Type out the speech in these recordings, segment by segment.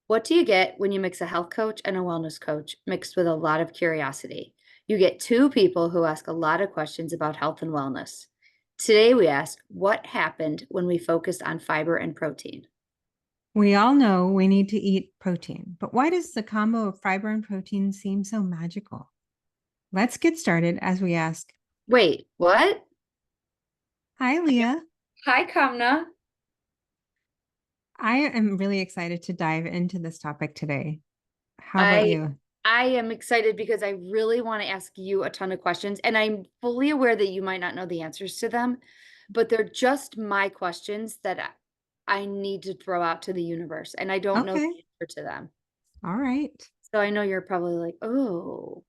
What do you get when you mix a health coach and a wellness coach mixed with a lot of curiosity? You get two people who ask a lot of questions about health and wellness. Today, we ask what happened when we focused on fiber and protein. We all know we need to eat protein, but why does the combo of fiber and protein seem so magical? Let's get started as we ask. Wait, what? Hi, Leah. Hi, Kamna. I am really excited to dive into this topic today. How about I you? I am excited because I really want to ask you a ton of questions, and I'm fully aware that you might not know the answers to them, but they're just my questions that I need to throw out to the universe, and I don't know Okay. the answer to them. All right. So I know you're probably like, "Oh,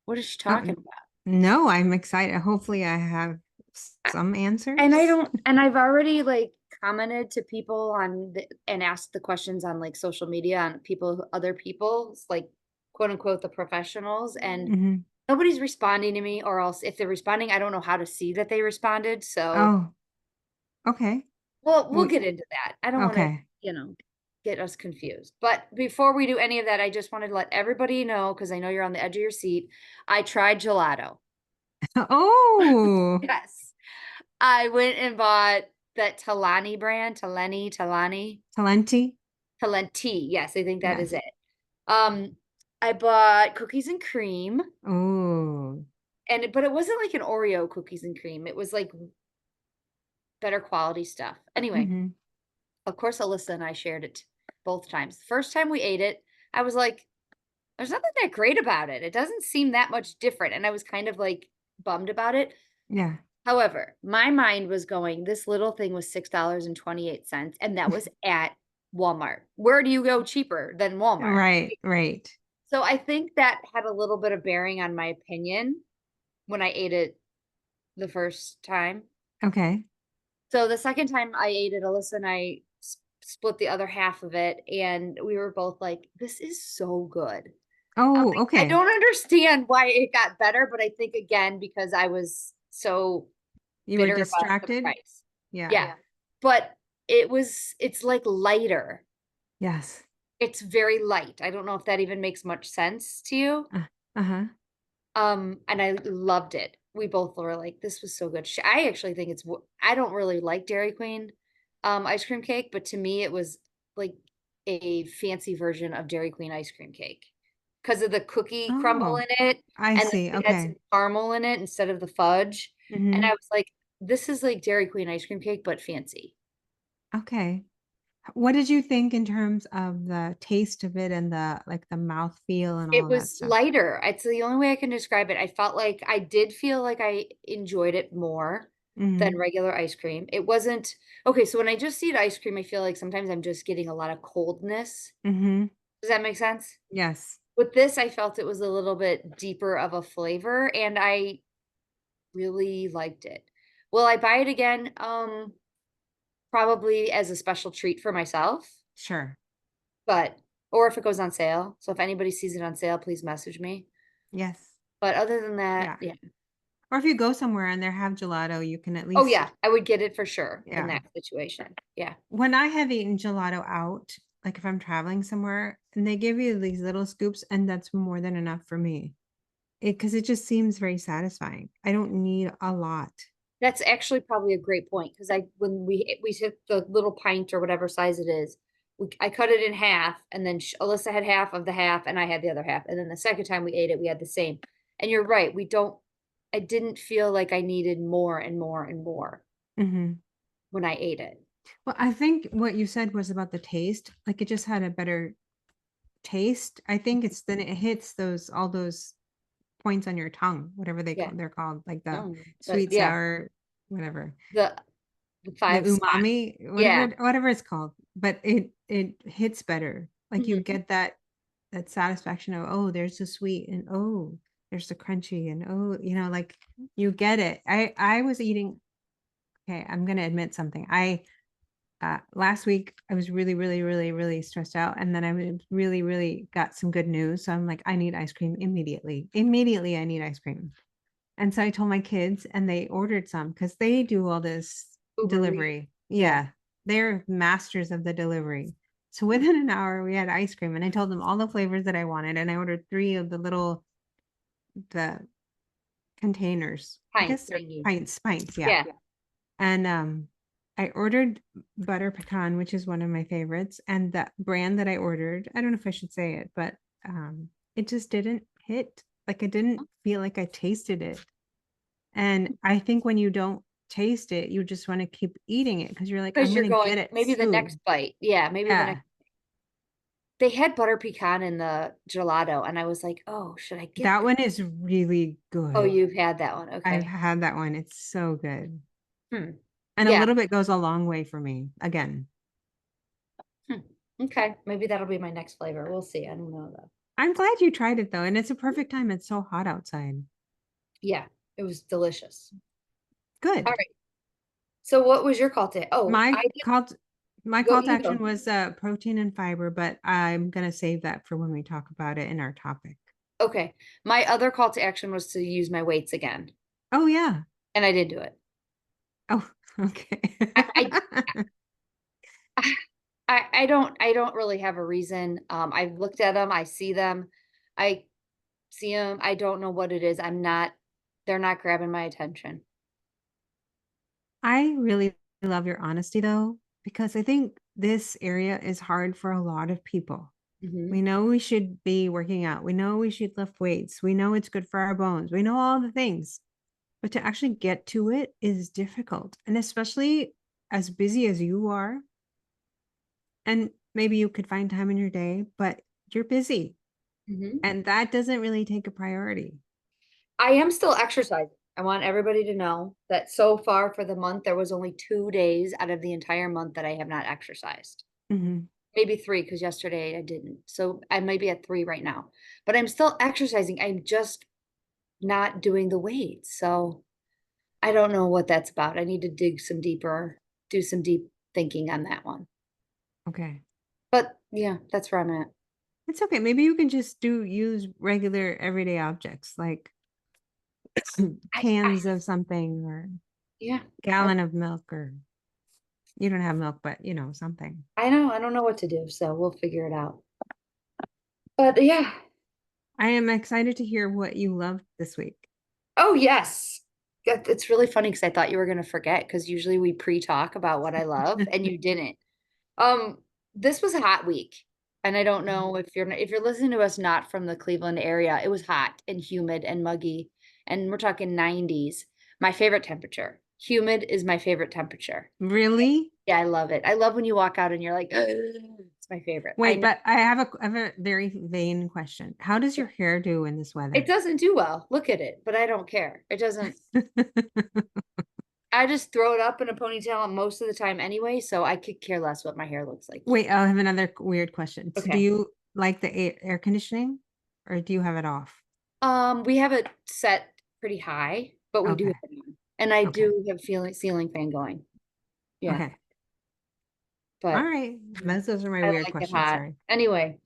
what is she talking Oh, about?" no, I'm excited. Hopefully, I have I- some And I answers. don't, and I've already like commented to people and asked the questions on like social media on other people's like quote unquote the professionals, and Mhm. nobody's responding to me, or else if they're responding, I don't know how to see that they responded. So, Oh, okay. well, we'll We, get into that. I don't want to, okay. you know, get us confused. But before we do any of that, I just wanted to let everybody know, because I know you're on the edge of your seat. I tried gelato. Oh, Yes. I went and bought that Talani brand, Talenti. Talenti. Yes, I think that is Yes. it. Um, I bought cookies and cream, Oh. but it wasn't like an Oreo cookies and cream. It was like better quality stuff. Anyway, Hmm. of course, Alyssa and I shared it both times. The first time we ate it, I was like, there's nothing that great about it. It doesn't seem that much different. And I was kind of like bummed about it. Yeah. However, my mind was going, this little thing was $6.28, and that was at Walmart. Where do you go cheaper than Walmart? Right, right. So I think that had a little bit of bearing on my opinion when I ate it the first time. Okay. So the second time I ate it, Alyssa and I split the other half of it, and we were both like, "This is so good." I'm Oh, like, I okay. don't understand why it got better, but I think again because I was so You were bitter about the distracted? price. Yeah. Yeah, but it's like lighter. Yes. It's very light. I don't know if that even makes much sense to you. Uh-huh. And I loved it. We both were like, "This was so good." I actually think I don't really like Dairy Queen, ice cream cake, but to me, it was like a fancy version of Dairy Queen ice cream cake because of the cookie crumble Oh, in it, I and then see. it had some Okay. caramel in it instead of the fudge, and I Hmm. was like, "This is like Dairy Queen ice cream cake, but fancy." Okay. What did you think in terms of the taste of it and the like the mouth feel and all It of that was stuff? lighter. It's the only way I can describe it. I did feel like I enjoyed it more than Hmm. regular ice cream. It wasn't okay, so when I just eat ice cream, I feel like sometimes I'm just getting a lot of coldness. Hmm. Does that make sense? Yes. With this, I felt it was a little bit deeper of a flavor, and I really liked it. Will I buy it again? Probably as a special treat for myself, Sure. but or if it goes on sale. So if anybody sees it on sale, please message me. Yes. But other than that, Yeah. yeah. Or if you go somewhere and they have gelato, you can at Oh, least, yeah, I would get it for sure in yeah. that situation. Yeah. When I have eaten gelato out, like if I'm traveling somewhere and they give you these little scoops, and that's more than enough for me. Because it just seems very satisfying. I don't need a lot. That's actually probably a great point because I when we took the little pint or whatever size it is, I cut it in half, and then Alyssa had half of the half, and I had the other half, and then the second time we ate it, we had the same. And you're right, we don't. I didn't feel like I needed more and more and more Mhm. when I ate it. Well, I think what you said was about the taste, like, it just had a better taste. I think it's then it hits those all those points on your tongue, whatever Yeah. they're called, like the Oh, but sweet, yeah, sour, whatever. the the The 5 spots. umami, Yeah. whatever it's called, but it hits better. Like, you Mhm. get that satisfaction of, "Oh, there's the sweet, and, oh, there's the crunchy, and, oh," like, you get it. I was eating okay, I'm gonna admit something. Last week, I was really, really, really, really stressed out, and then I really, really got some good news, so I'm like, "I need ice cream immediately. Immediately, I need ice cream." And so I told my kids, and they ordered some because they do all this Uber Eats. delivery. Yeah. Yeah, they're masters of the delivery. So within an hour, we had ice cream, and I told them all the flavors that I wanted, and I ordered 3 of the containers. I Pints, guess they're thingy. pints, yeah. Yeah. And I ordered butter pecan, which is one of my favorites, and the brand that I ordered, I don't know if I should say it, but it just didn't hit. Like I didn't feel like I tasted it. And I think when you don't taste it, you just want to keep eating it because you're like, Because I'm you're gonna going, get it maybe the next soon. bite. Yeah, maybe the Yeah. next. They had butter pecan in the gelato, and I was like, oh, should I get That that? one is really Oh, good. you've had that one. I've Okay. had that one. It's so good. Hmm. And a Yeah. little bit goes a long way for me. Again, Hmm. Okay. Maybe that'll be my next flavor. We'll see. I don't know though. I'm glad you tried it though. And it's a perfect time. It's so hot outside. Yeah, it was delicious. All Good. right. So what was your call today? Oh, My I did call t- my go, call to you action go. was protein and fiber, but I'm gonna save that for when we talk about it in our topic. Okay. My other call to action was to use my weights again, Oh yeah. and I did do it. Oh, okay. I I don't really have a reason. I've looked at them, I see them, I see them. I don't know what it is. They're not grabbing my attention. I really love your honesty though, because I think this area is hard for a lot of people. Hmm. We know we should be working out. We know we should lift weights. We know it's good for our bones. We know all the things, but to actually get to it is difficult. And especially as busy as you are, and maybe you could find time in your day, but you're busy Hmm. and that doesn't really take a priority. I am still exercising. I want everybody to know that so far for the month, there was only 2 days out of the entire month that I have not exercised. Mhm. Maybe three, because yesterday I didn't. So I might be at three right now, but I'm still exercising. I'm just not doing the weights. So I don't know what that's about. I need to dig some deeper, do some deep thinking on that one. Okay. But yeah, that's where I'm at. It's okay. Maybe you can just use regular everyday objects like I cans of something or yeah, I, gallon of milk or you don't have milk, but something. I know. I don't know what to do, so we'll figure it out. But yeah. I am excited to hear what you loved this week. Oh yes. It's really funny because I thought you were gonna forget because usually we pre-talk about what I love and you didn't. Um, this was a hot week. And I don't know if you're listening to us not from the Cleveland area, it was hot and humid and muggy. And we're talking 90s. My favorite temperature. Humid is my favorite temperature. Really? Yeah, I love it. I love when you walk out and you're like, it's my favorite. I Wait, know but I have a very vain question. How does your hair do in this it weather? doesn't do well. Look at it, but I don't care. It doesn't, I just throw it up in a ponytail most of the time anyway, so I could care less what my hair looks like. Wait, I have another weird question. So do Okay. you like the air conditioning or do you have it off? We have it set pretty high, but we do Okay. have it on. And I Okay. do have feeling ceiling fan going. Yeah, Okay. All but right. Those are my I weird like it questions. hot. Sorry. Anyway,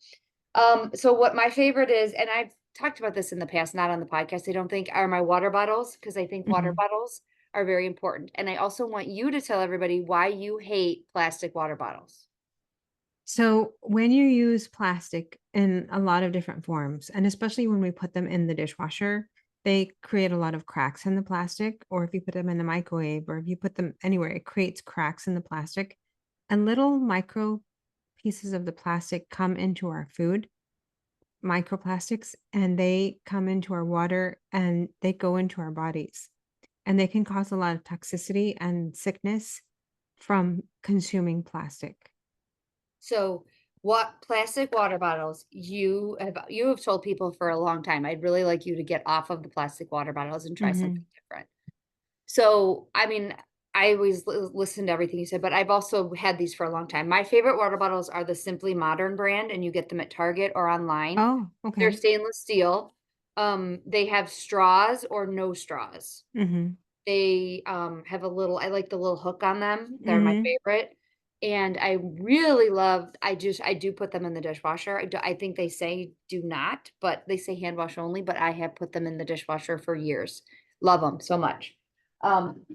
so what my favorite is, and I've talked about this in the past, not on the podcast, I don't think, are my water bottles, because I think water Mhm. bottles are very important. And I also want you to tell everybody why you hate plastic water bottles. So when you use plastic in a lot of different forms, and especially when we put them in the dishwasher, they create a lot of cracks in the plastic. Or if you put them in the microwave, or if you put them anywhere, it creates cracks in the plastic. And little micro pieces of the plastic come into our food, microplastics, and they come into our water and they go into our bodies. And they can cause a lot of toxicity and sickness from consuming plastic. So what plastic water bottles you have told people for a long time, I'd really like you to get off of the plastic water bottles and try something Mhm. different. So, I mean, I always listen to everything you said, but I've also had these for a long time. My favorite water bottles are the Simply Modern brand, and you get them at Target or online. Oh, They're okay. stainless steel. They have straws or no straws. Mhm. They have a little, I like the little hook on them. They're my Mhm. favorite. And I really love, I do put them in the dishwasher. I think they say do not, but they say hand wash only, but I have put them in the dishwasher for years. Love them so much. Um,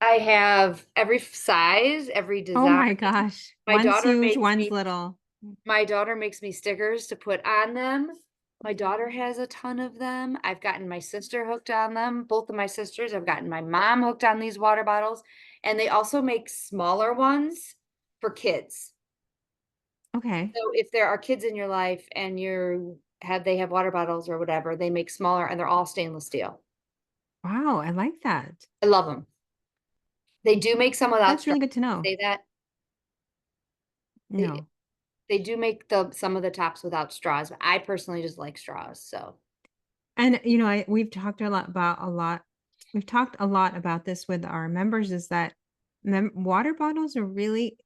I have every size, every Oh design. my gosh. My One's daughter huge, makes one's me, little. My daughter makes me stickers to put on them. My daughter has a ton of them. I've gotten my sister hooked on them, both of my sisters. I've gotten my mom hooked on these water bottles, and they also make smaller ones for kids. Okay. So if there are kids in your life and they have water bottles or whatever, they make smaller and they're all stainless steel. Wow, I like that. I love them. They do make some without That's straw. really good to know. Say that they No. they do make some of the tops without straws, but I personally just like straws. So And, we've talked we've talked a lot about this with our members is that water bottles are really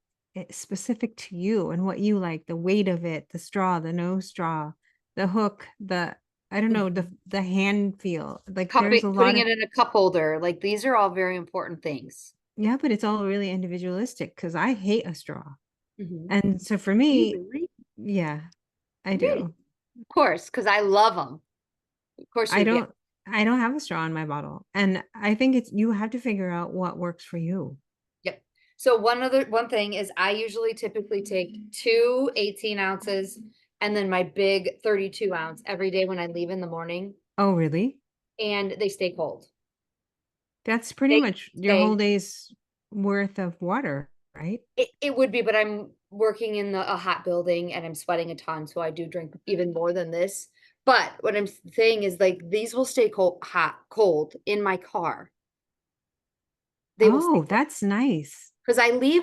specific to you and what you like, the weight of it, the straw, the no straw, the hook, I don't know, mhm. the hand feel. Like there's Cupping, a lot putting of, it in a cup holder, like these are all very important things. yeah, but it's all really individualistic because I hate a straw. Mhm. And so for You me, really? yeah, I Really? do. Of course, because I love them. Of course I you do. don't I don't have a straw in my bottle. And I think it's you have to figure out what works for you. Yep. So one thing is I usually typically take 2 18 ounces and then my big 32 ounce every day when I leave in the morning, Oh, really? and they stay cold. That's pretty They much your whole stay day's worth of water, right? it would be, but I'm working in a hot building and I'm sweating a ton, so I do drink even more than this. But what I'm saying is like these will stay cold in my car. They will stay Oh, that's nice. because I leave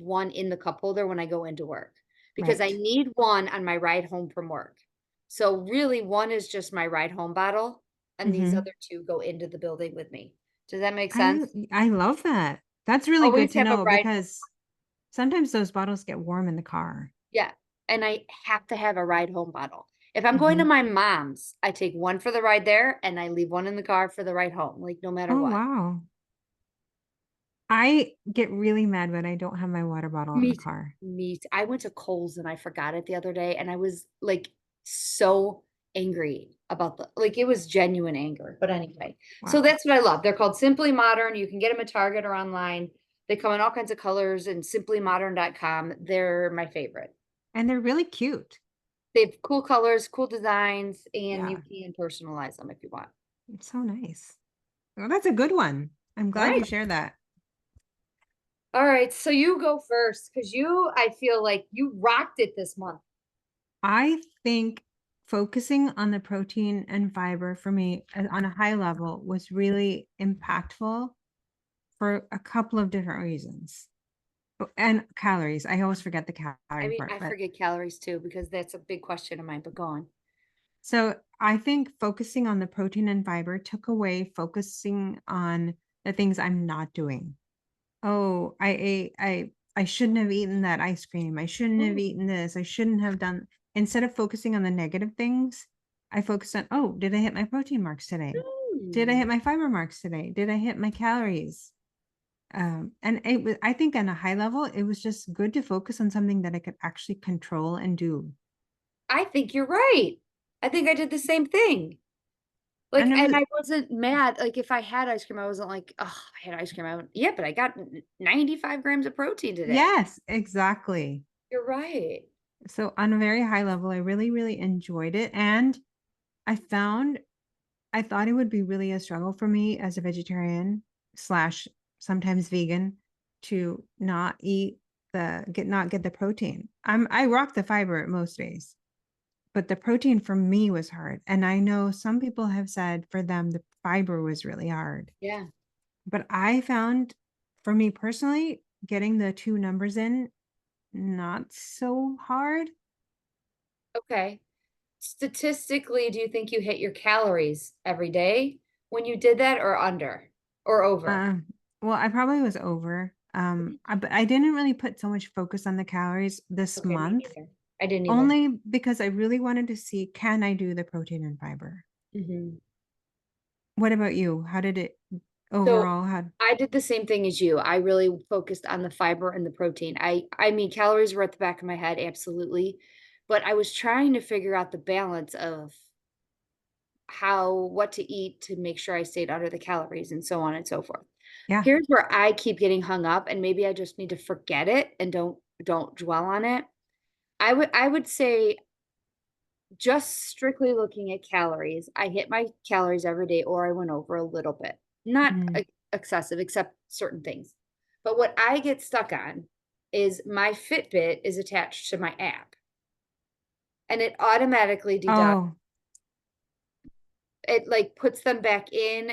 one in the cup holder when I go into work because I Right. need one on my ride home from work. So really one is just my ride home bottle and these Mhm. other two go into the building with me. Does that make I sense? I love that. That's really good Always to have a know ride. because sometimes those bottles get warm in the car. Yeah, and I have to have a ride home bottle. If I'm going to Mhm. my mom's, I take one for the ride there and I leave one in the car for the ride home, like no matter Oh, what. wow. I get really mad when I don't have my water bottle in the Me car. I went to Kohl's and I forgot it the other day and I was like so angry about it was genuine anger. But anyway, so Wow. that's what I love. They're called Simply Modern. You can get them at Target or online. They come in all kinds of colors and simplymodern.com. They're my favorite. And they're really cute. They have cool colors, cool designs, and you Yeah. can personalize them if you want. It's so nice. Well, that's a good one. I'm All glad right. you shared that. All right. So you go first because I feel like you rocked it this month. I think focusing on the protein and fiber for me on a high level was really impactful for a couple of different reasons. And calories. I always forget the I calorie mean, part, I but forget calories too because that's a big question of mine, but go on. so I think focusing on the protein and fiber took away focusing on the things I'm not doing. Oh, I shouldn't have eaten that ice cream. I shouldn't have Mm, eaten this. I shouldn't have done instead of focusing on the negative things, I focused on, oh, did I hit my protein marks today? Did I mm. hit my fiber marks today? Did I hit my calories? And it was, I think on a high level, it was just good to focus on something that I could actually control and do. I think you're right. I think I did the same thing. Like, And it and was, I wasn't mad. Like, if I had ice cream, I wasn't like, oh, I had ice cream. Yeah, but I got 95 grams of protein today. yes, exactly. You're right. So on a very high level, I really, really enjoyed it. And I found I thought it would be really a struggle for me as a vegetarian slash sometimes vegan to not get the protein. I rock the fiber most days, but the protein for me was hard. And I know some people have said for them the fiber was really hard. Yeah. But I found for me personally, getting the two numbers in not so hard. Okay. Statistically, do you think you hit your calories every day when you did that or under or over? Um, well, I probably was over. But I didn't really put so much focus on the calories this Okay, me month, neither. I didn't either. only because I really wanted to see can I do the protein and fiber. Mhm. What about you? How did it So overall had I did the same thing as you. I really focused on the fiber and the protein. I mean, calories were at the back of my head, absolutely. But I was trying to figure out the balance of what to eat to make sure I stayed under the calories and so on and so forth. yeah. Here's where I keep getting hung up and maybe I just need to forget it and don't dwell on it. I would say just strictly looking at calories, I hit my calories every day or I went over a little bit. Not Mm. excessive except certain things. But what I get stuck on is my Fitbit is attached to my app and it automatically deducts Oh, it like puts them back in.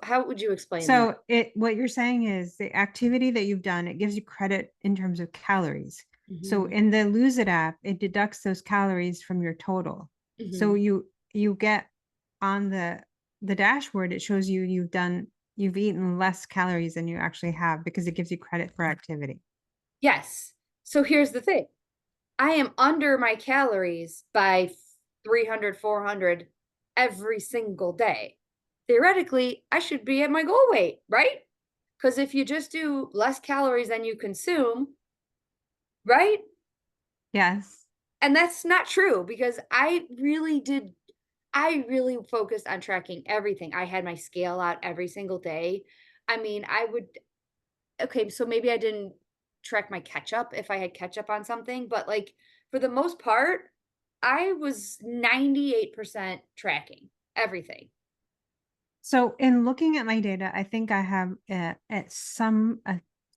How would you explain that? so what you're saying is the activity that you've done, it gives you credit in terms of calories. So Mhm, in the Lose It app, it deducts those calories from your total. So mhm. you get on the dashboard, it shows you you've eaten less calories than you actually have because it gives you credit for activity. Yes. So here's the thing. I am under my calories by 300, 400 every single day. Theoretically, I should be at my goal weight, right? Because if you just do less calories than you consume, right? Yes. And that's not true because I really focused on tracking everything. I had my scale out every single day. I mean, okay, so maybe I didn't track my ketchup if I had ketchup on something, but like for the most part, I was 98% tracking everything. So in looking at my data, I think I have a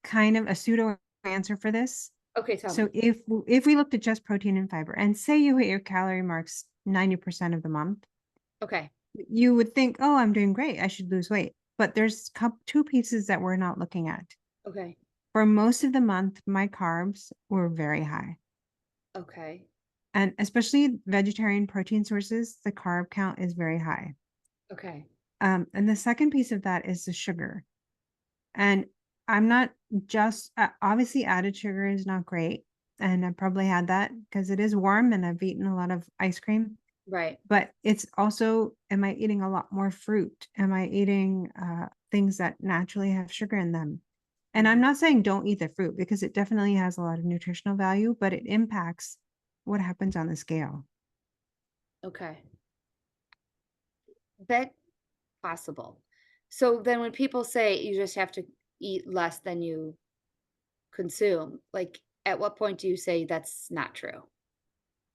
kind of a pseudo answer for this. Okay, tell So me. if we looked at just protein and fiber and say you hit your calorie marks 90% of the month, Okay. you would think, oh, I'm doing great. I should lose weight. But there's two pieces that we're not looking at. Okay. For most of the month, my carbs were very high. Okay. And especially vegetarian protein sources, the carb count is very high. Okay. And the second piece of that is the sugar. And I'm not just obviously added sugar is not great. And I probably had that because it is warm and I've eaten a lot of ice cream. Right. But it's also, am I eating a lot more fruit? Am I eating things that naturally have sugar in them? And I'm Mhm. not saying don't eat the fruit because it definitely has a lot of nutritional value, but it impacts what happens on the scale. Okay. That possible. So then when people say you just have to eat less than you consume, like at what point do you say that's not true?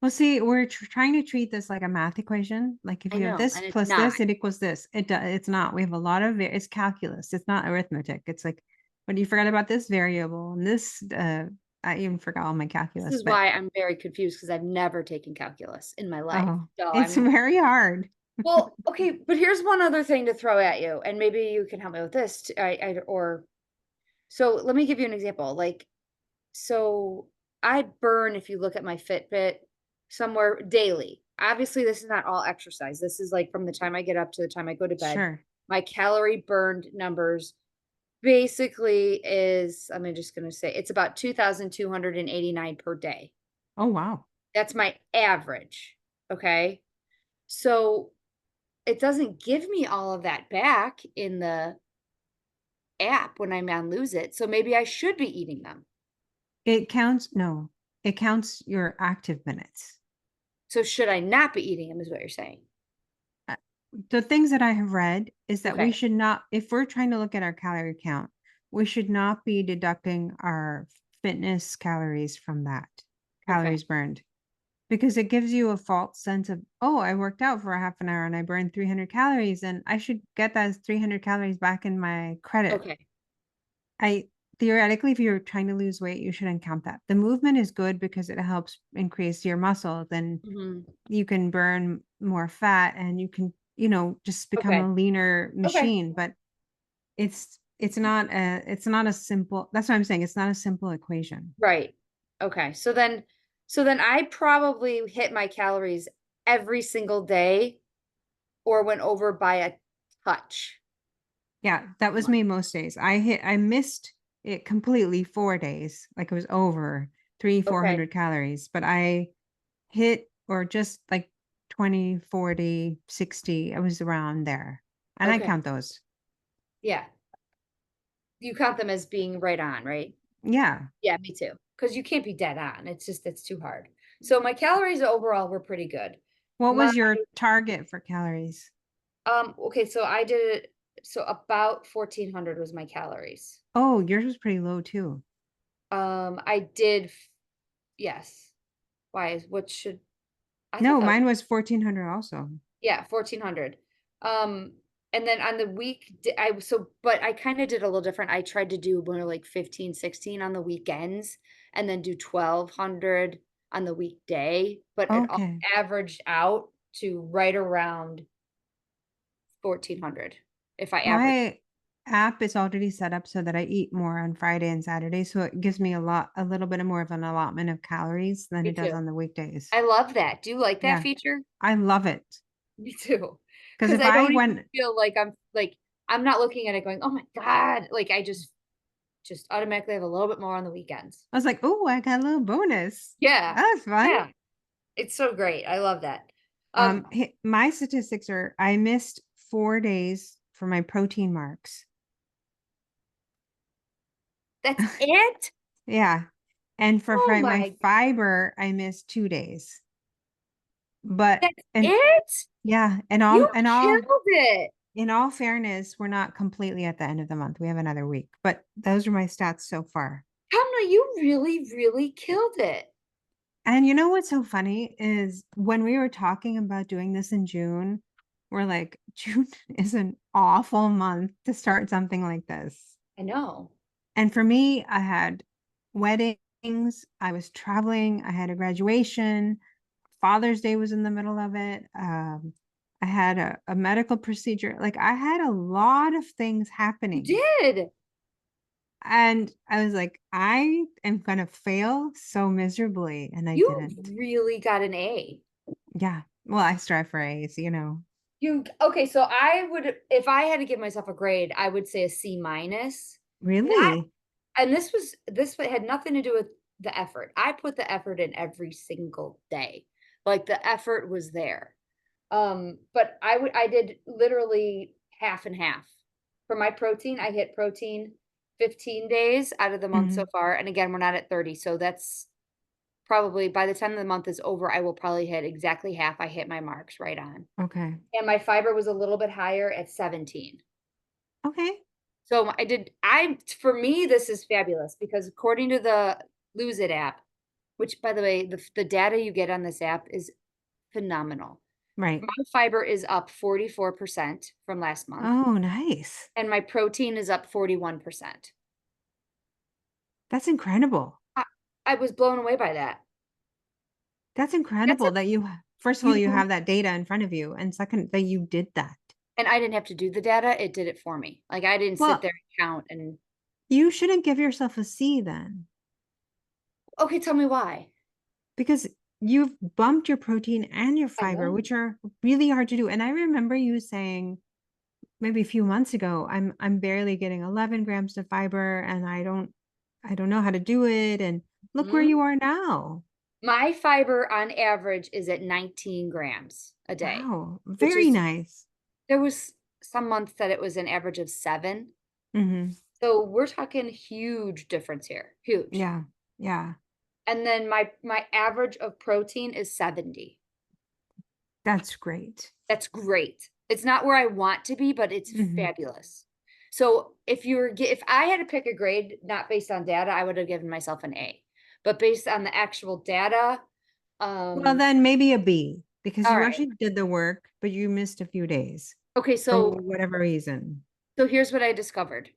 Well, see, we're trying to treat this like a math equation. Like if I you have know, this and it's plus not. this, it equals this. It's not. We have a lot of it's calculus. It's not arithmetic. It's like, but you forgot about this variable and this. I even forgot all my This calculus. is But why I'm very confused because I've never taken calculus in my life. oh, So it's I'm very hard. well, okay, but here's one other thing to throw at you, and maybe you can help me with this. So let me give you an example. Like, so I burn, if you look at my Fitbit, somewhere daily. Obviously, this is not all exercise. This is like from the time I get up to the time I go to bed. Sure. My calorie burned numbers basically is, I'm just going to say it's about 2,289 per day. Oh wow. That's my average. Okay. So it doesn't give me all of that back in the app when I'm on Lose It. So maybe I should be eating them. It counts. No, it counts your active minutes. So should I not be eating them, is what you're saying. Uh, The things that I have read is that we Okay. should not, if we're trying to look at our calorie count, we should not be deducting our fitness calories from that, Okay. calories burned, because it gives you a false sense of, oh, I worked out for a half an hour and I burned 300 calories and I should get that 300 calories back in my credit. Okay. I theoretically, if you're trying to lose weight, you shouldn't count that. The movement is good because it helps increase your muscle. Then Mhm. you can burn more fat and you can, just become Okay. a leaner Okay. machine. But it's not a simple. That's what I'm saying. It's not a simple equation. Right. Okay. So then I probably hit my calories every single day or went over by a touch. Yeah, that was me most days. I missed it completely 4 days. Like it was over three, four Okay. hundred calories, but I hit or just like 20, 40, 60. I was around there. And I Okay. count those. Yeah. You count them as being right on, right? Yeah. Yeah, me too. Because you can't be dead on. It's too hard. So my calories overall were pretty good. What My was your target for calories? okay, so I did it so about 1,400 was my calories. Oh, yours was pretty low too. I did yes. Why is what should I thought No, that mine was 1,400 also. yeah, 1,400. Um, and then on the week, but I kind of did a little different. I tried to do more like 15, 16 on the weekends and then do 1,200 on the weekday, but it all Okay. averaged out to right around 1,400 if I average. My app is already set up so that I eat more on Friday and Saturday. So it gives me a little bit more of an allotment of calories than Me it does too. on the weekdays. I love that. Do you like that Yeah, feature? I love it. Me too. Because Because if I I don't even went, feel like I'm not looking at it going, oh my God. Like I just automatically have a little bit more on the weekends. I was like, oh, I got a little bonus. Yeah. That was fun. Yeah. It's so great. I love that. Um, My statistics are I missed 4 days for my protein marks. that's it? Yeah. And for Oh my my, fiber, I missed 2 days. But that's and it? yeah, You killed it. in all fairness, we're not completely at the end of the month. We have another week, but those are my stats so far. Kamna, you really, really killed it. And you know what's so funny is when we were talking about doing this in June, we're like, June is an awful month to start something like this. I know. And for me, I had weddings, I was traveling, I had a graduation, Father's Day was in the middle of it. I had a medical procedure. Like I had a lot of things You happening. did. And I was like, I am gonna fail so miserably. And I You didn't. really got an A. Yeah. Well, I strive for A's, You okay, so I would if I had to give myself a grade, I would say a C minus. Not Really? and had nothing to do with the effort. I put the effort in every single day. Like the effort was there. But I did literally half and half. For my protein, I hit protein 15 days out of the month so Mhm. far. And again, we're not at 30. So that's probably by the time the month is over, I will probably hit exactly half. I hit my marks right on. Okay. And my fiber was a little bit higher at 17. Okay. So for me, this is fabulous because according to the Lose It app, which by the way, the data you get on this app is phenomenal. Right. My fiber is up 44% from last month, Oh, nice. and my protein is up 41%. That's incredible. I, I was blown away by that. That's That's incredible a that first of all, you huge, have that data in front of you. And second, that you did that. and I didn't have to do the data, it did it for me. Like I didn't sit Well, there and count and you shouldn't give yourself a C then, okay, tell me why. because you've bumped your protein and your I fiber, know. which are really hard to do. And I remember you saying maybe a few months ago, I'm barely getting 11 grams of fiber and I don't know how to do it. And look where Mhm. you are now. My fiber on average is at 19 grams a day, Wow. which Very is nice. there was some months that it was an average of 7. Hmm. So we're talking huge difference here, huge. Yeah. Yeah. And then my average of protein is 70. That's great. That's great. It's not where I want to be, but it's Hmm. fabulous. So if I had to pick a grade not based on data, I would have given myself an A. But based on the actual data, Well, um, then maybe a B because all you right. actually did the work, but you missed a few days Okay, for so whatever reason. here's what I discovered.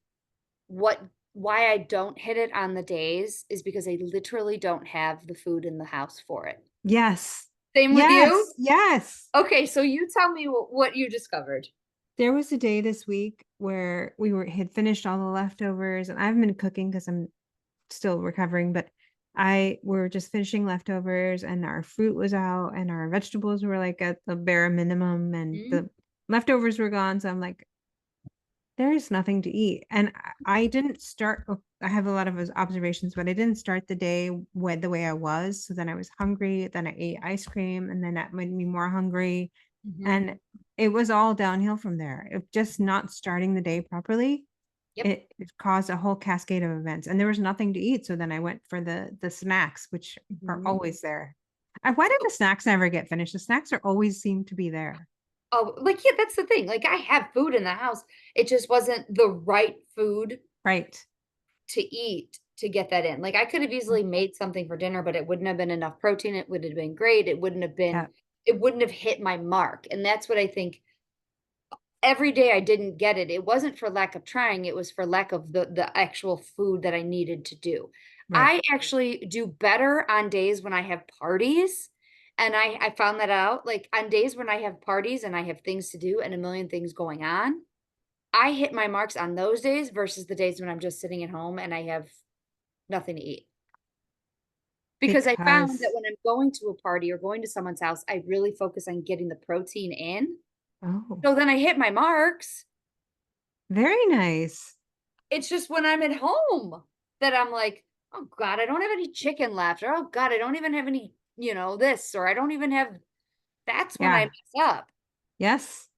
What why I don't hit it on the days is because I literally don't have the food in the house for it. Yes. Same with you? Yes. Yes. Okay, so you tell me what you discovered. There was a day this week where had finished all the leftovers and I haven't been cooking because I'm still recovering, but I were just finishing leftovers and our fruit was out and our vegetables were like at the bare minimum and Mhm, the leftovers were gone. So I'm like, there is nothing to eat. And I didn't start, I have a lot of those observations, but I didn't start the day the way I was. So then I was hungry. Then I ate ice cream and then that made me more hungry. mhm. And it was all downhill from there. It just not starting the day properly. Yep. It caused a whole cascade of events and there was nothing to eat. So then I went for the snacks, which are Mhm. always there. Why did the snacks never get finished? The snacks are always seem to be there. Oh, like, yeah, that's the thing, like, I have food in the house, it just wasn't the right food Right. to eat to get that in. Like I could have easily made something for dinner, but it wouldn't have been enough protein. It would have been great. Yeah. It wouldn't have hit my mark. And that's what I think every day I didn't get it. It wasn't for lack of trying, it was for lack of the actual food that I needed to do. Right. I actually do better on days when I have parties, and I found that out, like, on days when I have parties and I have things to do and a million things going on, I hit my marks on those days versus the days when I'm just sitting at home and I have nothing to eat. Because I found that Because, when I'm going to a party or going to someone's house, I really focus on getting the protein in, oh, so then I hit my marks. very nice. It's just when I'm at home that I'm like, "Oh god, I don't have any chicken left," or, "Oh god, I don't even have any, this," or, "I don't even have." That's when I Yeah. mess up, Yes,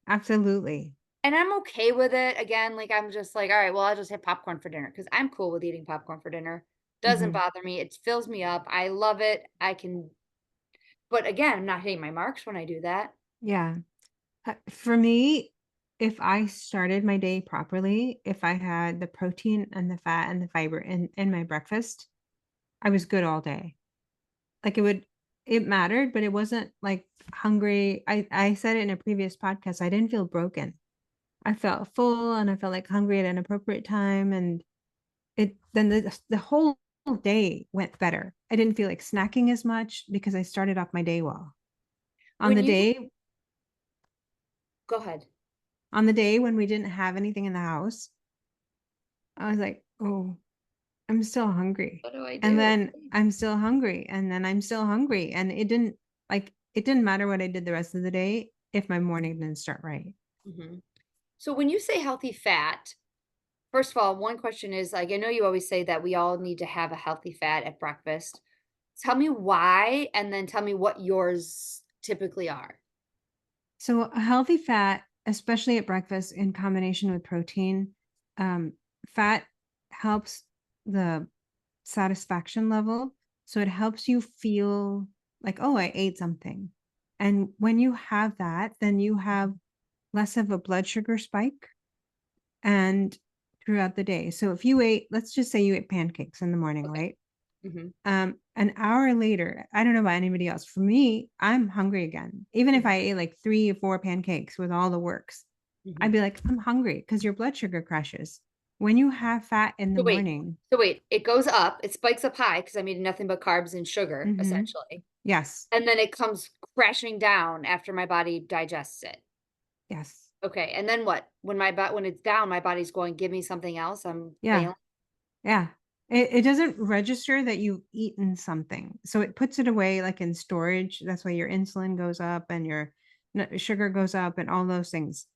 absolutely. and I'm okay with it. Again, like, I'm just like, "Alright, well, I'll just have popcorn for dinner because 'cause I'm cool with eating popcorn for dinner. Doesn't Mhm. bother me, it fills me up, I love it, I can. But again, I'm not hitting my marks when I do that. Yeah. For me, if I started my day properly, if I had the protein and the fat and the fiber in my breakfast, I was good all day. Like it mattered, but it wasn't like hungry. I said it in a previous podcast. I didn't feel broken. I felt full and I felt like hungry at an appropriate time. And then the whole day went better. I didn't feel like snacking as much because I started off my day well. On When the you day Go ahead. on the day when we didn't have anything in the house, I was like, "Oh, I'm still hungry." What do I And do? then I'm still hungry, and then I'm still hungry, and it didn't matter what I did the rest of the day if my morning didn't start right. Mhm. So when you say healthy fat, first of all, one question is, like, I know you always say that we all need to have a healthy fat at breakfast. Tell me why, and then tell me what yours typically are. So a healthy fat, especially at breakfast in combination with protein, fat helps the satisfaction level. So it helps you feel like, oh, I ate something. And when you have that, then you have less of a blood sugar spike and throughout the day. So if you ate, let's just say you ate pancakes in the morning, Okay. right? Mhm. An hour later, I don't know about anybody else. For me, I'm hungry again. Even if Mhm. I ate like 3 or 4 pancakes with all the works, I'd Mhm. be like, I'm hungry because your blood sugar crashes. When you have fat in the So wait morning, so wait, it goes up, it spikes up high because 'cause I'm eating nothing but carbs and sugar, mhm, essentially, yes, and then it comes crashing down after my body digests it. yes, Okay, and then what? When it's down, my body's going, "Give me something else, I'm yeah, failing." yeah. It doesn't register that you've eaten something. So it puts it away like in storage. That's why your insulin goes up and your sugar goes up and all those things.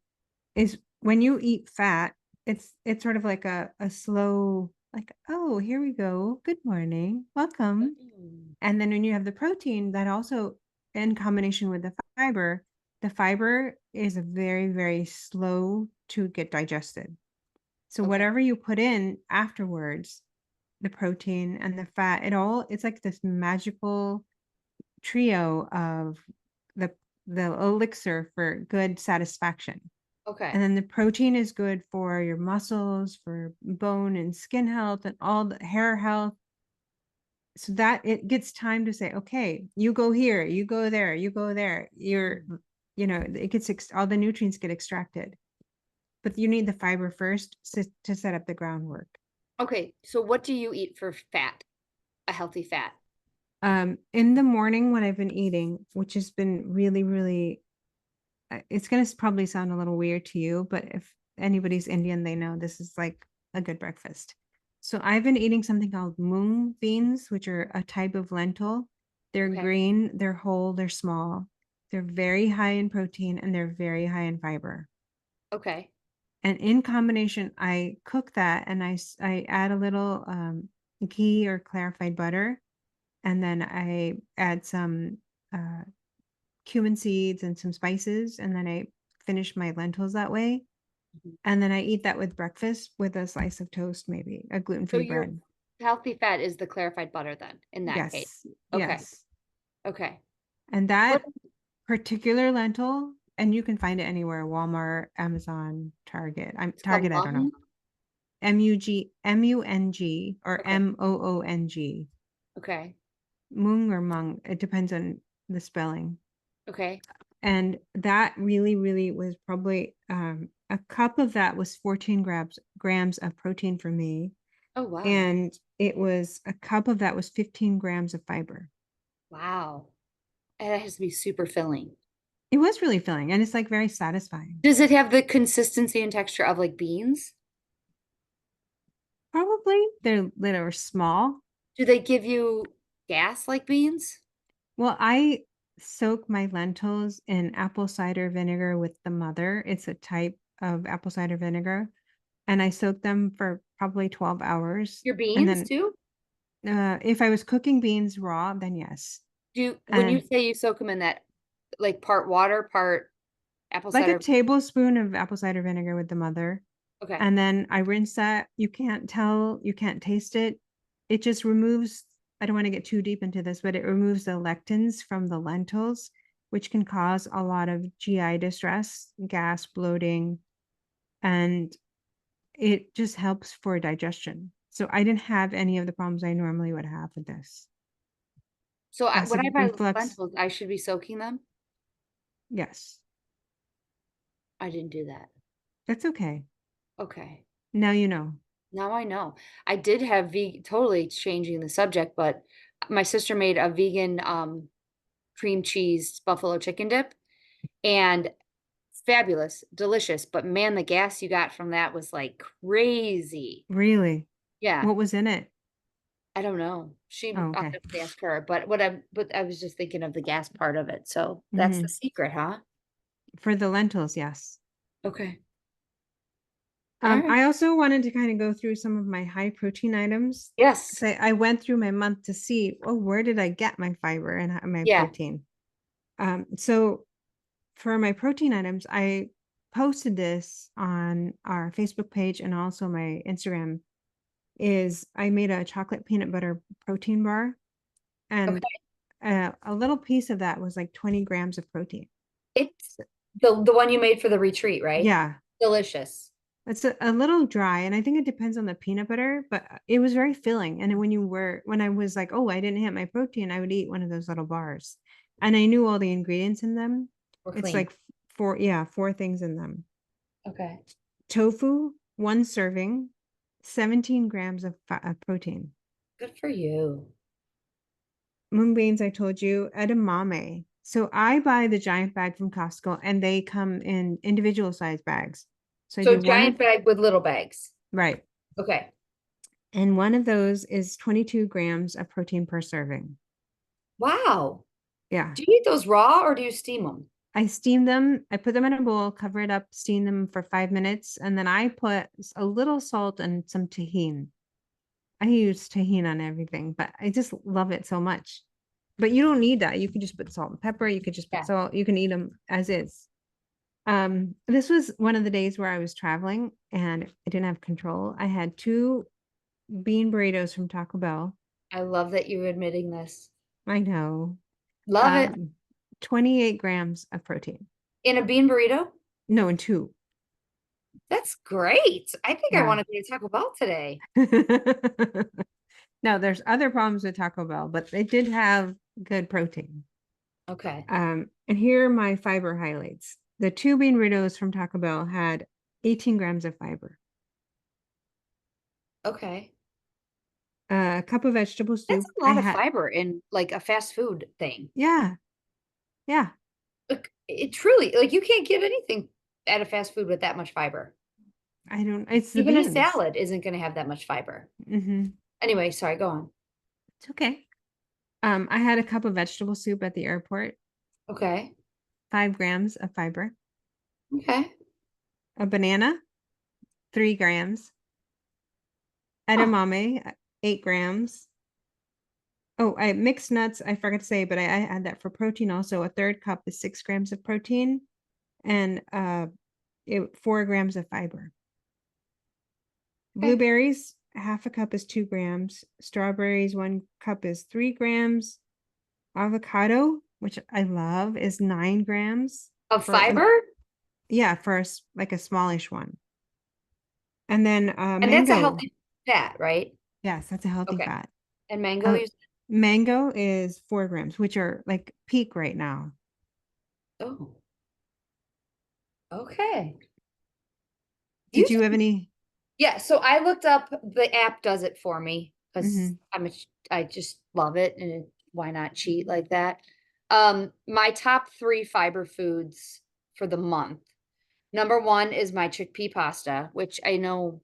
Is when you eat fat, it's sort of like a slow, like, "Oh, here we go. Good morning. Welcome." Mm. And then when you have the protein, that also in combination with the fiber is very, very slow to get digested. So Okay, whatever you put in afterwards, the protein and the fat, it's like this magical trio of the the elixir for good satisfaction. And okay, then the protein is good for your muscles, for bone and skin health and all the hair health. So that it gets time to say, okay, you go here, you go there, you go there. mhm. It gets all the nutrients get extracted, but you need the fiber first to set up the groundwork. Okay, so what do you eat for fat? A healthy fat? In the morning, what I've been eating, which has been really, really, it's going to probably sound a little weird to you, but if anybody's Indian, they know this is like a good breakfast. So I've been eating something called mung beans, which are a type of lentil. They're Okay, green, they're whole, they're small. They're very high in protein and they're very high in fiber. okay, And in combination, I cook that and I add a little ghee or clarified butter, and then I add some uh, cumin seeds and some spices, and then I finish my lentils that way. mhm. And then I eat that with breakfast with a slice of toast, maybe a So gluten-free your bread. healthy fat is the clarified butter then, in that case? Yes, Okay, yes. okay. And What that particular lentil, and you can find it anywhere, Walmart, Amazon, Target. it's called Target, I don't know. mung? Mung or Okay. Moong. Okay. Mung or mung. It depends on the spelling. Okay. And that really, really was probably a cup of that was 14 grams of protein for me. Oh, wow. And it was a cup of that was 15 grams of fiber. Wow. And that has to be super filling. It was really filling and it's like very satisfying. Does it have the consistency and texture of like beans? Probably they're small. Do they give you gas like beans? Well, I soak my lentils in apple cider vinegar with the mother. It's a type of apple cider vinegar. And I soak them for probably 12 hours. Your And beans then too? if I was cooking beans raw, then yes. When you And say you soak them in that, like part water, part apple like a cider? tablespoon of apple cider vinegar with the mother. Okay. And then I rinse that. You can't tell, you can't taste it. It just removes, I don't want to get too deep into this, but it removes the lectins from the lentils, which can cause a lot of GI distress, gas, bloating, and it just helps for digestion. So I didn't have any of the problems I normally would have with this. So when I Acid buy reflux, lentils, I should be soaking them? yes, I didn't do that. that's okay. Okay. Now you know. Now I know. I did have totally changing the subject, but my sister made a vegan cream cheese buffalo chicken dip and fabulous, delicious. But man, the gas you got from that was like crazy. Really? Yeah. What was in it? I don't know. Oh, I'll okay. have to ask her, but I was just thinking of the gas part of it. So that's the Hmm. secret, huh? For the lentils, yes. Okay. All right. I also wanted to kind of go through some of my high protein items. Yes. So I went through my month to see, oh, where did I get my fiber and my Yeah. protein? So for my protein items, I posted this on our Facebook page and also my Instagram. Is I made a chocolate peanut butter protein bar, and Okay. a little piece of that was like 20 grams of protein. It's the one you made for the retreat, right? Yeah, Delicious. it's a little dry, and I think it depends on the peanut butter, but it was very filling. And when I was like, oh, I didn't hit my protein, I would eat one of those little bars. And I knew all the ingredients in them. We're It's clean. like four things in them. Okay. Tofu, one serving, 17 grams of protein. Good for you. Mung beans, I told you, edamame. So I buy the giant bag from Costco and they come in individual size bags. So I So do one giant of, bag with little bags. right. Okay. And one of those is 22 grams of protein per serving. Wow. Yeah. Do you eat those raw or do you steam them? I steam them, I put them in a bowl, cover it up, steam them for 5 minutes, and then I put a little salt and some tahini. I use tahini on everything, but I just love it so much. But you don't need that. You can just put salt and pepper. You could just put Yeah. salt. You can eat them as is. This was one of the days where I was traveling and I didn't have control. I had two bean burritos from Taco Bell. I love that you're admitting this. I know. Love it. Um, 28 grams of protein. In a bean burrito? No, in two. That's great. I think I Yeah. want to go to Taco Bell today. No, there's other problems with Taco Bell, but they did have good protein. Okay. And here are my fiber highlights. The two bean burritos from Taco Bell had 18 grams of fiber. Okay. A cup of vegetable That's soup. a I lot of had, fiber in like a fast food thing. yeah, yeah. Like, it truly, like you can't get anything at a fast food with that much fiber. I don't, it's the Even a beans. salad isn't going to have that much fiber. Hmm. Anyway, sorry, go on. It's okay. I had a cup of vegetable soup at the airport, Okay. 5 grams of fiber, Okay. a banana, 3 grams, Huh. edamame, 8 grams. Oh, I mixed nuts. I forgot to say, but I add that for protein also. A third cup is 6 grams of protein and 4 grams of fiber. Okay. Blueberries, half a cup is 2 grams. Strawberries, 1 cup is 3 grams. Avocado, which I love, is 9 grams Of for fiber? yeah, for like a smallish one. And then And that's a mango. healthy fat, right? Yes, that's a healthy Okay. fat. And mango, Uh, mango is 4 grams, which are like peak right now. oh, okay. Do you Did you have any? Yeah, so I looked up, the app does it for me because Mhm. I just love it, and why not cheat like that? My top three fiber foods for the month. Number one is my chickpea pasta, which I know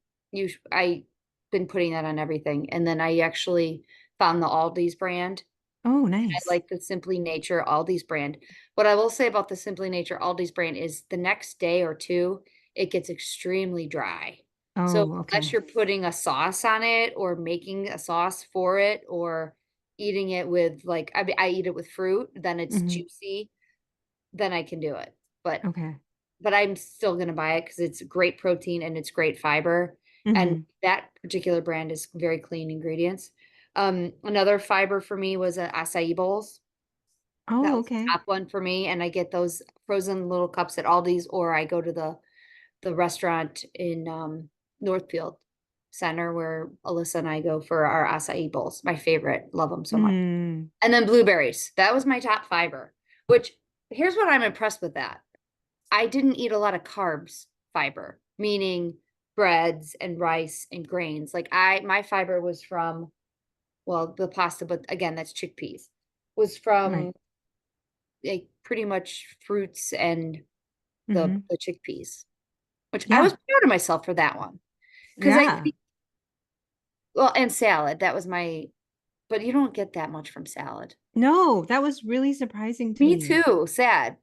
I been putting that on everything. And then I actually found the Aldi's brand. Oh, I nice. like the Simply Nature Aldi's brand. What I will say about the Simply Nature Aldi's brand is the next day or two, it gets extremely dry. So Oh, unless okay. you're putting a sauce on it or making a sauce for it or eating it with like I eat it with fruit, then it's Hmm. juicy, then I can do it. Okay. But I'm still gonna buy it because it's great protein and it's great fiber. And Hmm. that particular brand is very clean ingredients. Another fiber for me was acai bowls. That Oh, was the okay. top one for me, and I get those frozen little cups at Aldi's, or I go to the restaurant in, Northfield Center where Alyssa and I go for our acai bowls, my favorite, love them so much. Mm. And then blueberries, that was my top fiber, which here's what I'm impressed with that. I didn't eat a lot of carbs fiber, meaning breads and rice and grains. Like my fiber was from, well, the pasta, but again, that's chickpeas, was Right. from like pretty much fruits and Hmm. the chickpeas, which I was Yeah. proud of myself for that one. Cause Yeah. well, and salad, that was but you don't get that much from salad. No, that was really surprising to Me me. too. Sad.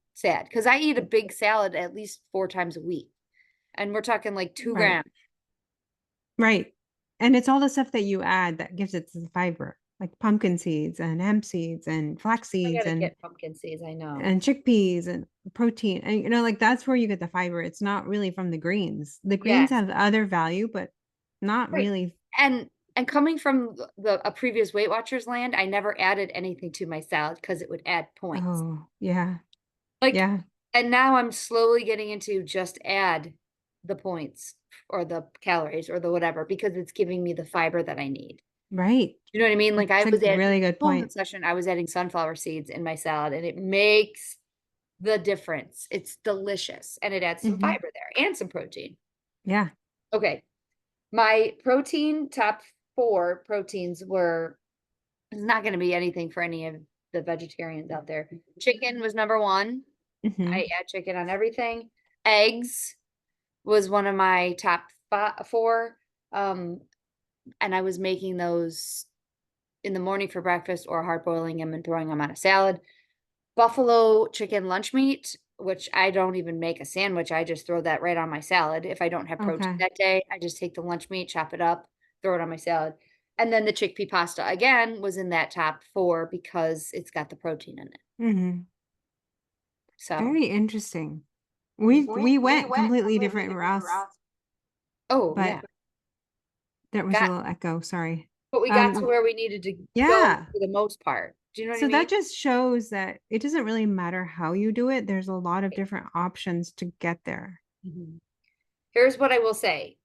Cause I eat a big salad at least 4 times a week. And we're talking like two Right. grams. Right. And it's all the stuff that you add that gives it the fiber, like pumpkin seeds and hemp seeds and flax I seeds gotta get pumpkin seeds, I know. and chickpeas and protein. And like that's where you get the fiber. It's not really from the greens. The greens Yes. have other value, but not Right. really. And coming from a previous Weight Watchers land, I never added anything to my salad because it would add points. Oh, yeah. Like, Yeah. and now I'm slowly getting into just add the points or the calories or the whatever because it's giving me the fiber that I need. Right. You know what I mean? Like That's I a was at really good moment point. session, I was adding sunflower seeds in my salad and it makes the difference. It's delicious and it adds some Hmm. fiber there and some protein. Yeah. Okay. My protein top four proteins were, it's not going to be anything for any of the vegetarians out there. Chicken was number one. Hmm. I add chicken on everything. Eggs was one of my top four. Um, and I was making those in the morning for breakfast or hard boiling them and throwing them on a salad. Buffalo chicken lunch meat, which I don't even make a sandwich. I just throw that right on my salad. If I don't have protein Okay. that day, I just take the lunch meat, chop it up, throw it on my salad. And then the chickpea pasta again was in that top four because it's got the protein in it. Hmm. So, Very interesting. We We went went completely completely different different routes, routes. oh but yeah, there was a got, little echo. Sorry. but we got to where we needed to go Yeah. for the most part. Do you know what I So mean? that just shows that it doesn't really matter how you do it. There's a lot of different options to get there. Mhm. Here's what I will say.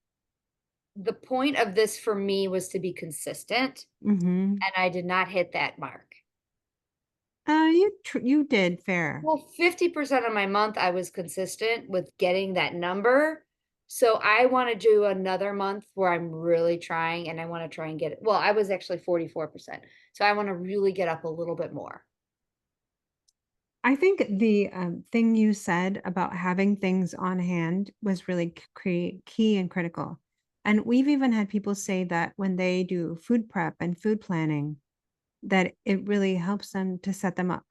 The point of this for me was to be consistent, Hmm. and I did not hit that mark. You did fair. Well, 50% of my month, I was consistent with getting that number. So I want to do another month where I'm really trying and I want to try and get it. Well, I was actually 44%. So I want to really get up a little bit more. I think the thing you said about having things on hand was really key and critical. And we've even had people say that when they do food prep and food planning, that it really helps them to set them up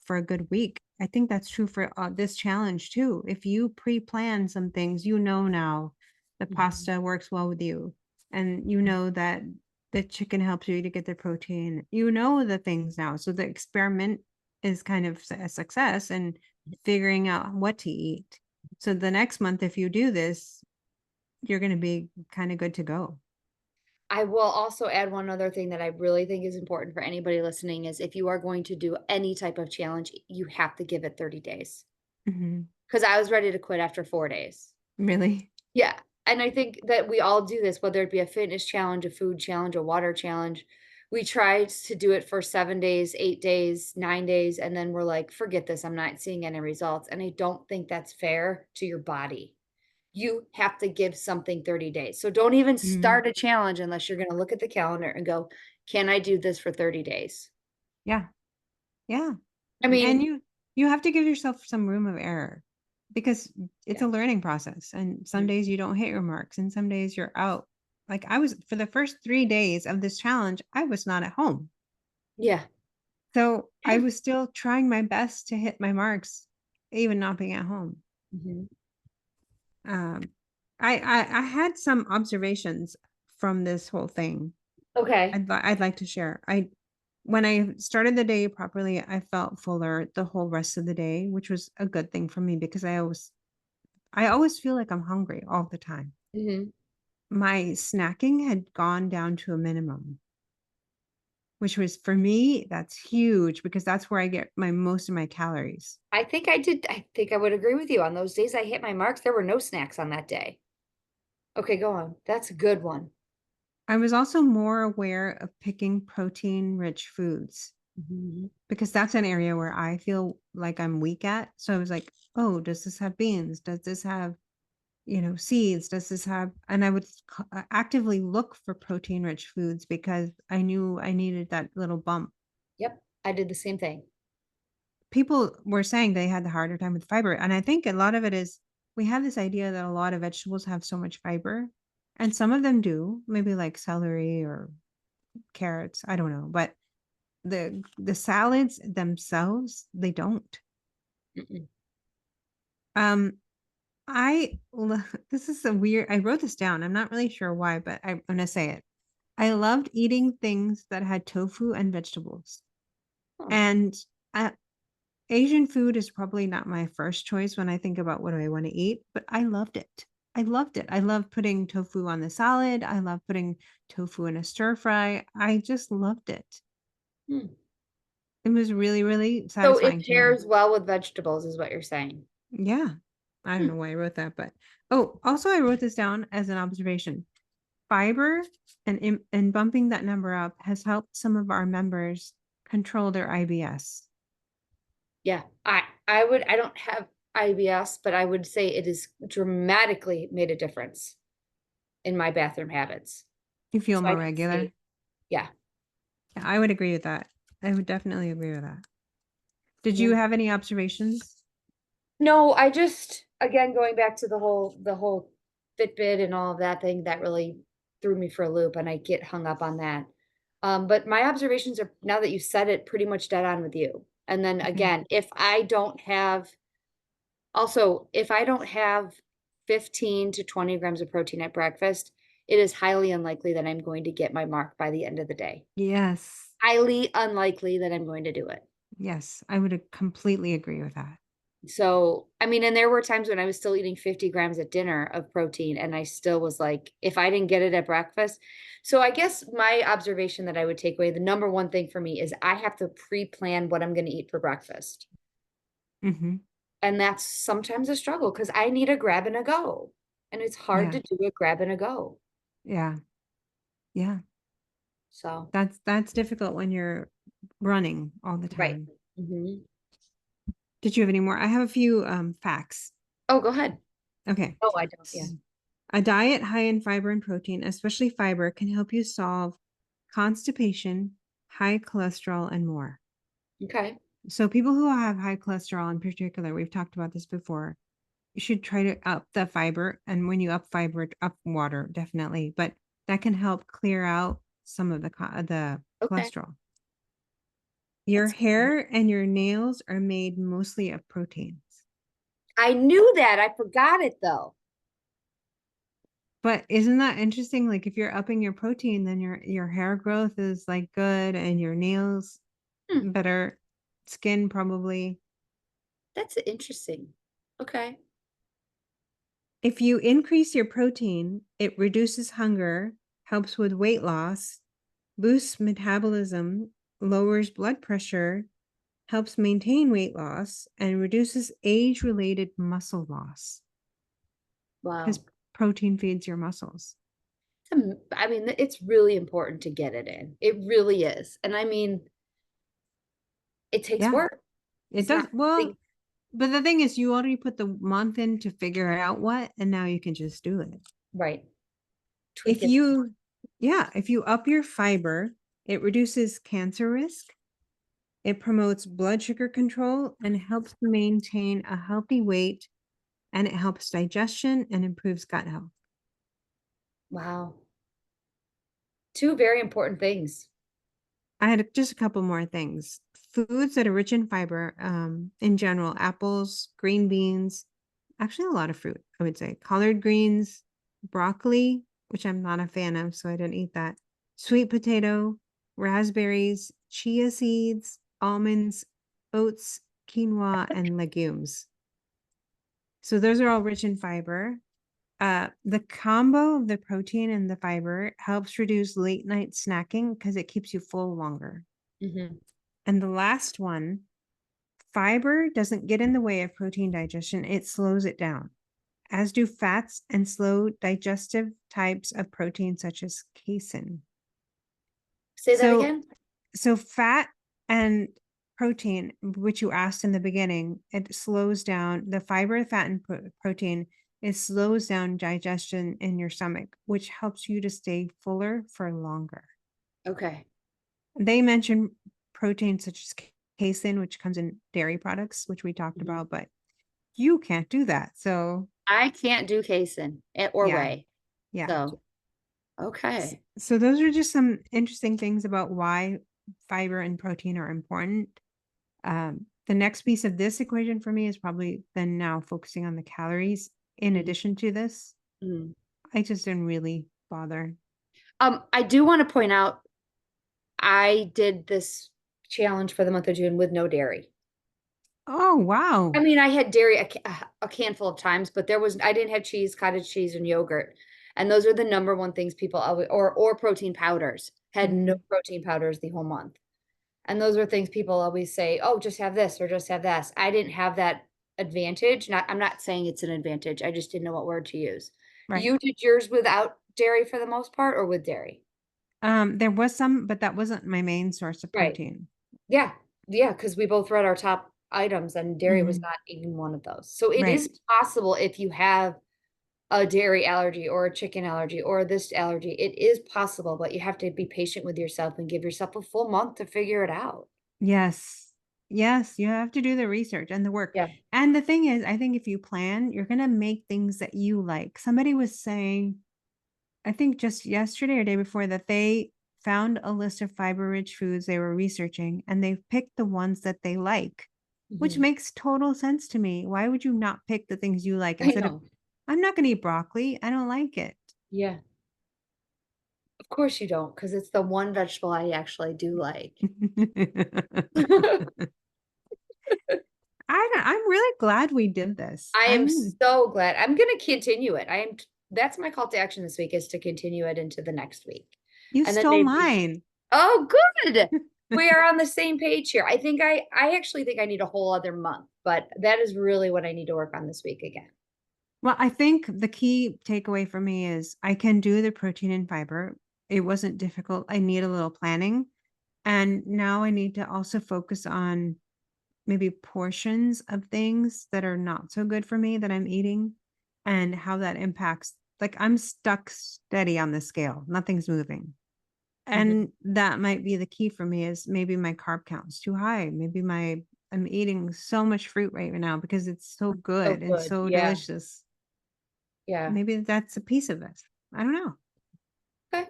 for a good week. I think that's true for this challenge too. If you pre-plan some things, you know now the Mhm. pasta works well with you, and you know that the chicken helps you to get the protein. You know the things now, so the experiment is kind of a success and figuring out what to eat. So the next month, if you do this, you're going to be kind of good to go. I will also add one other thing that I really think is important for anybody listening is if you are going to do any type of challenge, you have to give it 30 days. Hmm. Because I was ready to quit after 4 days. Really? Yeah. and I think that we all do this, whether it be a fitness challenge, a food challenge, a water challenge. We try to do it for 7 days, 8 days, 9 days, and then we're like, "Forget this, I'm not seeing any results," and I don't think that's fair to your body. You have to give something 30 days. So don't even Mhm. start a challenge unless you're gonna look at the calendar and go, "Can I do this for 30 days?" Yeah. Yeah. I And mean, you have to give yourself some room of error because it's yeah. a learning process. And some Mhm. days you don't hit your marks and some days you're out. Like I was for the first 3 days of this challenge, I was not at home. Yeah. So I Yeah. was still trying my best to hit my marks, even not being at home. Mhm. Um, I had some observations from this whole thing. Okay. I'd like to share. I when I started the day properly, I felt fuller the whole rest of the day, which was a good thing for me because I always feel like I'm hungry all the time. Mhm. My snacking had gone down to a minimum, which was for me, that's huge because that's where I get my most of my calories. I think I would agree with you. On those days I hit my marks, there were no snacks on that day. Okay, go on. That's a good one. I was also more aware of picking protein rich foods Mhm. because that's an area where I feel like I'm weak at. So I was like, oh, does this have beans? Does this have seeds? Does this have, and I would actively look for protein rich foods because I knew I needed that little bump. Yep, I did the same thing. People were saying they had the harder time with fiber. And I think a lot of it is we have this idea that a lot of vegetables have so much fiber, and some of them do, maybe like celery or carrots. I don't know. But the salads themselves, they don't. Mm-mm. Um, this is a weird, I wrote this down. I'm not really sure why, but I'm gonna say it. I loved eating things that had tofu and vegetables. Huh. And uh, Asian food is probably not my first choice when I think about what do I want to eat, but I loved it. I loved it. I love putting tofu on the salad. I love putting tofu in a stir fry. I just loved it. Hmm. It was really, really So it satisfying to me. pairs well with vegetables is what you're saying. Yeah. I don't Hmm. know why I wrote that, but oh, also I wrote this down as an observation. Fiber and bumping that number up has helped some of our members control their IBS. Yeah, I don't have IBS, but I would say it has dramatically made a difference in my bathroom habits. You feel So I more can see, regular? yeah. Yeah, I would agree with that. I would definitely agree with that. Did Yeah. you have any observations? No, I just again going back to the whole Fitbit and all of that thing that really threw me for a loop and I get hung up on that. But my observations are now that you said it pretty much dead on with you. And then Okay. again, if I don't have 15 to 20 grams of protein at breakfast, it is highly unlikely that I'm going to get my mark by the end of the day. Yes. Highly unlikely that I'm going to do it. Yes, I would completely agree with that. So, I mean, and there were times when I was still eating 50 grams at dinner of protein, and I still was like, if I didn't get it at breakfast. So, I guess my observation that I would take away, the number one thing for me is I have to pre plan what I'm going to eat for breakfast. Mhm. And that's sometimes a struggle because I need a grab and a go. And it's hard Yeah. to do a grab and a go. Yeah. Yeah. So, That's difficult when you're running all the right. time. Hmm. Did you have any more? I have a few facts. Oh, go ahead. Okay. Oh, I don't. Yeah. S- A diet high in fiber and protein, especially fiber, can help you solve constipation, high cholesterol, and more. Okay. So people who have high cholesterol in particular, we've talked about this before, you should try to up the fiber. And when you up fiber, up water, definitely. But that can help clear out some of the Okay. cholesterol. Your That's good to know. hair and your nails are made mostly of proteins. I knew that. I forgot it though. But isn't that interesting? Like if you're upping your protein, then your hair growth is like good and your nails Hmm. better, skin probably. That's interesting. Okay. If you increase your protein, it reduces hunger, helps with weight loss, boosts metabolism, lowers blood pressure, helps maintain weight loss, and reduces age related muscle loss. Because Wow. protein feeds your muscles. I mean, it's really important to get it in. It really is. And I mean, it takes Yeah, work. it It's does. not Well, something- but the thing is, you already put the month in to figure out what, and now you can just do it. right. Tweak If it. you, yeah, if you up your fiber, it reduces cancer risk. It promotes blood sugar control and helps to maintain a healthy weight, and it helps digestion and improves gut health. Wow. Two very important things. I had just a couple more things. Foods that are rich in fiber, in general, apples, green beans, actually a lot of fruit, I would say. Collard greens, broccoli, which I'm not a fan of, so I didn't eat that. Sweet potato, raspberries, chia seeds, almonds, oats, quinoa, and legumes. So those are all rich in fiber. The combo of the protein and the fiber helps reduce late night snacking because it keeps you full longer. Mhm. And the last one, fiber doesn't get in the way of protein digestion, it slows it down, as do fats and slow digestive types of protein, such as casein. Say that So, again? so fat and protein, which you asked in the beginning, it slows down the fiber, fat, and protein. It slows down digestion in your stomach, which helps you to stay fuller for longer. Okay. They mention protein such as casein, which comes in dairy products, which we talked Mhm. about, but you can't do that. So I can't do casein or yeah, whey. yeah. So, okay. So those are just some interesting things about why fiber and protein are important. The next piece of this equation for me is probably then now focusing on the calories in Mhm. addition to this. Mhm. I just didn't really bother. I do want to point out, I did this challenge for the month of June with no dairy. Oh, I wow. mean, I had dairy a handful of times, but I didn't have cheese, cottage cheese, and yogurt. And those are the number one things people always, or protein powders. Had no Mhm. protein powders the whole month. And those are things people always say, oh, just have this or just have this. I didn't have that advantage. I'm not saying it's an advantage. I just didn't know what word to use. Right. You did yours without dairy for the most part or with dairy? There was some, but that wasn't my main source of Right. protein. Yeah. Yeah, because we both read our top items and dairy was Mhm. not even one of those. So it Right. is possible if you have a dairy allergy or a chicken allergy or this allergy, it is possible, but you have to be patient with yourself and give yourself a full month to figure it out. Yes. Yes, you have to do the research and the work. Yeah. And the thing is, I think if you plan, you're gonna make things that you like. Somebody was saying, I think just yesterday or day before, that they found a list of fiber-rich foods they were researching, and they picked the ones that they like, which Mhm. makes total sense to me. Why would you not pick the things you like I instead of, know. "I'm not gonna eat broccoli, I don't like it." Yeah. Of course you don't, because it's the one vegetable I actually do like. I'm really glad we did this. I am I'm so glad. I'm gonna continue it. That's my call to action this week is to continue it into the next week. You And then stole maybe mine. oh, good. We are on the same page here. I actually think I need a whole other month, but that is really what I need to work on this week again. Well, I think the key takeaway for me is I can do the protein and fiber. It wasn't difficult. I need a little planning. And now I need to also focus on maybe portions of things that are not so good for me that I'm eating and how that impacts. Like I'm stuck steady on the scale, nothing's moving. Mhm. And that might be the key for me is maybe my carb count's too high. Maybe I'm eating so much fruit right now because it's so So good and good. so Yeah. delicious. Yeah. Maybe that's a piece of it. I don't know. Okay.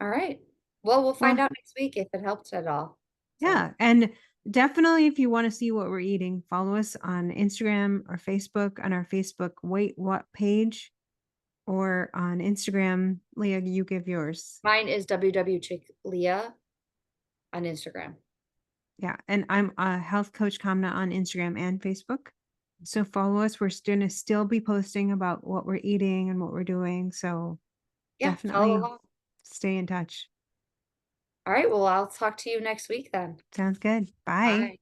All right. Well, we'll find Well, out next week if it helps at all. So, yeah. And definitely, if you want to see what we're eating, follow us on Instagram or Facebook on our Facebook Wait What page or on Instagram. Leah, you give yours. mine is WW Chick Leah on Instagram. Yeah. And I'm a health coach Kamna on Instagram and Facebook. So follow us. We're going to still be posting about what we're eating and what we're doing. So Yeah, follow definitely along. stay in touch. All right. Well, I'll talk to you next week then. Sounds good. Bye. Bye.